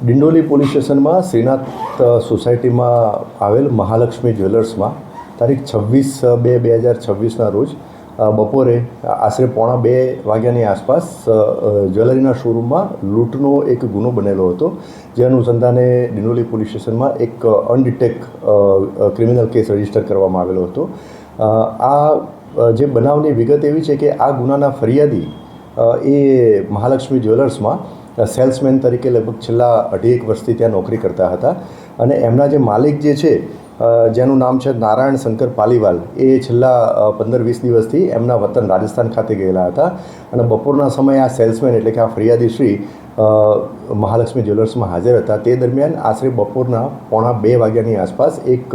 Dindoli police સ્ટેશનમાં શ્રીનાથ સોસાયટીમાં આવેલ મહાલક્ષ્મી જ્વેલર્સમાં તારીખ 26/2/2026ના રોજ બપોરે આશરે 1:45 વાગ્યાની આસપાસ જ્વેલરીના શોરૂમમાં લૂંટનો એક ગુનો બનેલો હતો, જે અનુસંધાને ડિંડોલી પોલીસ સ્ટેશનમાં એક અનડિટેક ક્રિમિનલ કેસ રજીસ્ટર કરવામાં આવેલો હતો. આ જે બનાવની વિગત એવી છે કે આ ગુનાના ફરિયાદી એ મહાલક્ષ્મી જ્વેલર્સમાં સેલ્સમેન તરીકે લગભગ છેલ્લા 2.5 વર્ષથી ત્યાં નોકરી કરતા હતા અને એમના જે માલિક જે છે જેનું નામ છે નારાયણ શંકર પાલીવાલ, એ છેલ્લા 15-20 દિવસથી એમના વતન રાજસ્થાન ખાતે ગયેલા હતા અને બપોરના સમયે આ સેલ્સમેન એટલે કે આ ફરિયાદી શ્રી મહાલક્ષ્મી જ્વેલર્સમાં હાજર હતા. તે દરમિયાન આશરે બપોરના 1:45 વાગ્યાની આસપાસ એક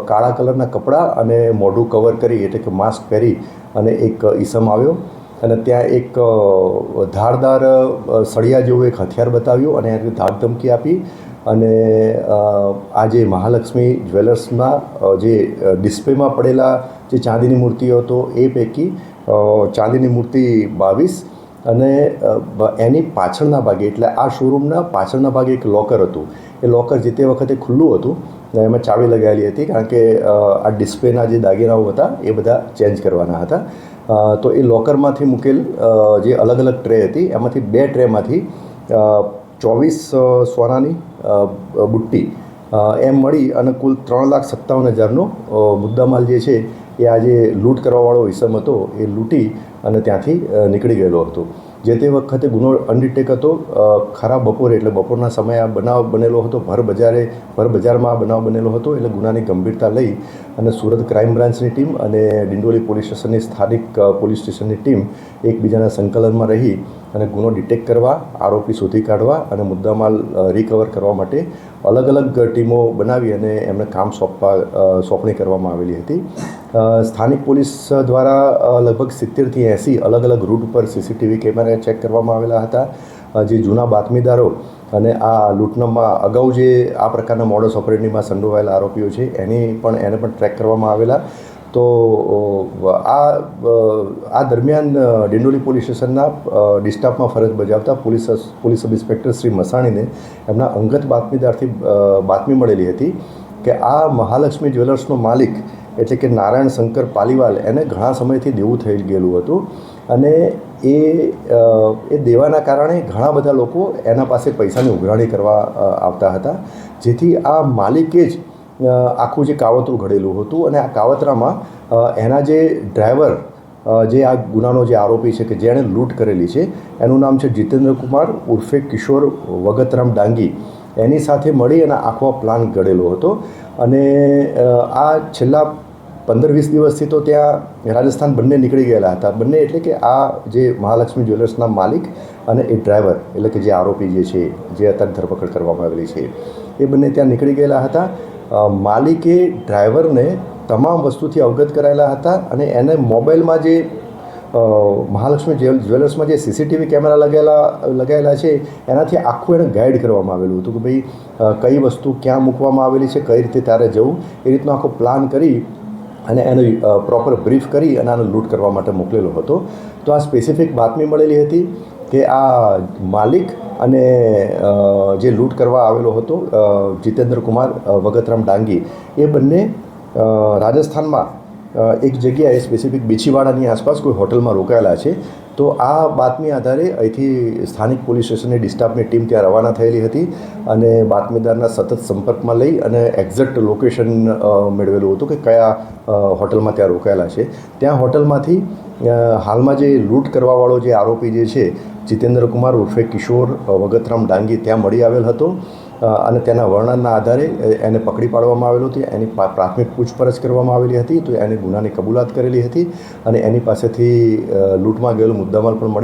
કાળા કલરના કપડાં અને મોઢું કવર કરી એટલે કે માસ્ક પહેરી અને એક ઈસમ આવ્યો અને ત્યાં એક ધારદાર સળિયા જેવું એક હથિયાર બતાવ્યું અને એને ધાક ધમકી આપી અને આ જે મહાલક્ષ્મી જ્વેલર્સમાં જે ડિસ્પ્લેમાં પડેલા જે ચાંદીની મૂર્તિઓ હતો એ પૈકી ચાંદીની મૂર્તિ 22 અને એની પાછળના ભાગે એટલે આ શોરૂમના પાછળના ભાગે એક લોકર હતું. એ લોકર જે તે વખતે ખુલ્લું હતું, એમાં ચાવી લગાવેલી હતી કારણ કે આ ડિસ્પ્લેના જે દાગીનાઓ હતા એ બધા ચેન્જ કરવાના હતા. તો એ લોકરમાંથી મૂકેલ જે અલગ અલગ ટ્રે હતી એમાંથી 2 ટ્રેમાંથી 24 સોનાની બુટ્ટી એમ મળી અને કુલ 3,57,000નો મુદ્દામાલ જે છે એ આજે લૂંટ કરવાવાળો ઇસમ હતો એ લૂંટી અને ત્યાંથી નીકળી ગયેલો હતો. જે તે વખતે ગુનો અનડિટેક હતો. ખરા બપોરે એટલે બપોરના સમયે આ બનાવ બનેલો હતો. ભર બજારમાં આ બનાવ બનેલો હતો એટલે ગુનાની ગંભીરતા લઈ અને સુરત ક્રાઇમ બ્રાન્ચની ટીમ અને ડિંડોલી પોલીસ સ્ટેશનની સ્થાનિક પોલીસ સ્ટેશનની ટીમ એકબીજાના સંકલનમાં રહી અને ગુનો ડિટેક્ટ કરવા, આરોપી શોધી કાઢવા અને મુદ્દામાલ રિકવર કરવા માટે અલગ અલગ ટીમો બનાવી અને એમને કામ સોંપણી કરવામાં આવેલી હતી. સ્થાનિક પોલીસ દ્વારા લગભગ 70થી 80 અલગ અલગ રૂટ ઉપર સીસીટીવી કેમેરા ચેક કરવામાં આવેલા હતા. જે જૂના બાતમીદારો અને આ લૂંટનામાં અગાઉ જે આ પ્રકારના મોડસ ઓપરેન્ડીમાં સંડોવાયેલા આરોપીઓ છે એને પણ ટ્રેક કરવામાં આવેલા. તો આ દરમિયાન ડિંડોલી પોલીસ સ્ટેશનના ડિસ્ટાફમાં ફરજ બજાવતા પોલીસ સબ ઇન્સ્પેક્ટર શ્રી મસાણીને એમના અંગત બાતમીદારથી બાતમી મળેલી હતી કે આ મહાલક્ષ્મી જ્વેલર્સનો માલિક એટલે કે નારાયણ શંકર પાલીવાલ એને ઘણા સમયથી દેવું થઈ ગયેલું હતું અને એ દેવાના કારણે ઘણા બધા લોકો એના પાસે પૈસાની ઉઘરાણી કરવા આવતા હતા, જેથી આ માલિકે જ આખું જે કાવતરું ઘડેલું હતું અને આ કાવતરામાં એના જે ડ્રાઈવર જે આ ગુનાનો જે આરોપી છે કે જેણે લૂંટ કરેલી છે એનું નામ છે જીતેન્દ્ર કુમાર ઉર્ફે કિશોર વગતરામ ડાંગી, એની સાથે મળી અને આખો પ્લાન ઘડેલો હતો. અને આ છેલ્લા 15-20 દિવસથી તો ત્યાં રાજસ્થાન બંને નીકળી ગયેલા હતા. બંને એટલે કે આ જે મહાલક્ષ્મી જ્વેલર્સના માલિક અને એ ડ્રાઈવર એટલે કે જે આરોપી જે છે જે અત્યારે ધરપકડ કરવામાં આવેલી છે એ બંને ત્યાં નીકળી ગયેલા હતા. માલિકે ડ્રાઈવરને તમામ વસ્તુથી અવગત કરાયેલા હતા અને એને મોબાઈલમાં જે મહાલક્ષ્મી જ્વેલર્સમાં જે સીસીટીવી કેમેરા લગાવેલા છે એનાથી આખું એને ગાઈડ કરવામાં આવેલું હતું કે ભાઈ કઈ વસ્તુ ક્યાં મૂકવામાં આવેલી છે, કઈ રીતે તારે જવું, એ રીતનો આખો પ્લાન કરી અને એને પ્રોપર બ્રીફ કરી અને આને લૂંટ કરવા માટે મોકલેલો હતો. તો આ સ્પેસિફિક બાતમી મળેલી હતી કે આ માલિક અને જે લૂંટ કરવા આવેલો હતો જીતેન્દ્ર કુમાર વગતરામ ડાંગી એ બંને રાજસ્થાનમાં એક જગ્યાએ સ્પેસિફિક બીછીવાડાની આસપાસ કોઈ હોટલમાં રોકાયેલા છે. તો આ બાતમી આધારે અહીંથી સ્થાનિક પોલીસ સ્ટેશનની ડિસ્ટાફની ટીમ ત્યાં રવાના થયેલી હતી અને બાતમીદારના સતત સંપર્કમાં લઈ અને એક્ઝેક્ટ લોકેશન મેળવેલું હતું કે કયા હોટલમાં ત્યાં રોકાયેલા છે. ત્યાં હોટલમાંથી હાલમાં જે લૂંટ કરવાવાળો જે આરોપી જે છે જીતેન્દ્ર કુમાર ઉર્ફે કિશોર વગતરામ ડાંગી ત્યાં મળી આવેલ હતો અને તેના વર્ણનના આધારે એને પકડી પાડવામાં આવેલું હતું. એની પ્રાથમિક પૂછપરછ કરવામાં આવેલી હતી તો એને ગુનાની કબૂલાત કરેલી હતી અને એની પાસેથી લૂંટમાં ગયેલો મુદ્દામાલ પણ મળી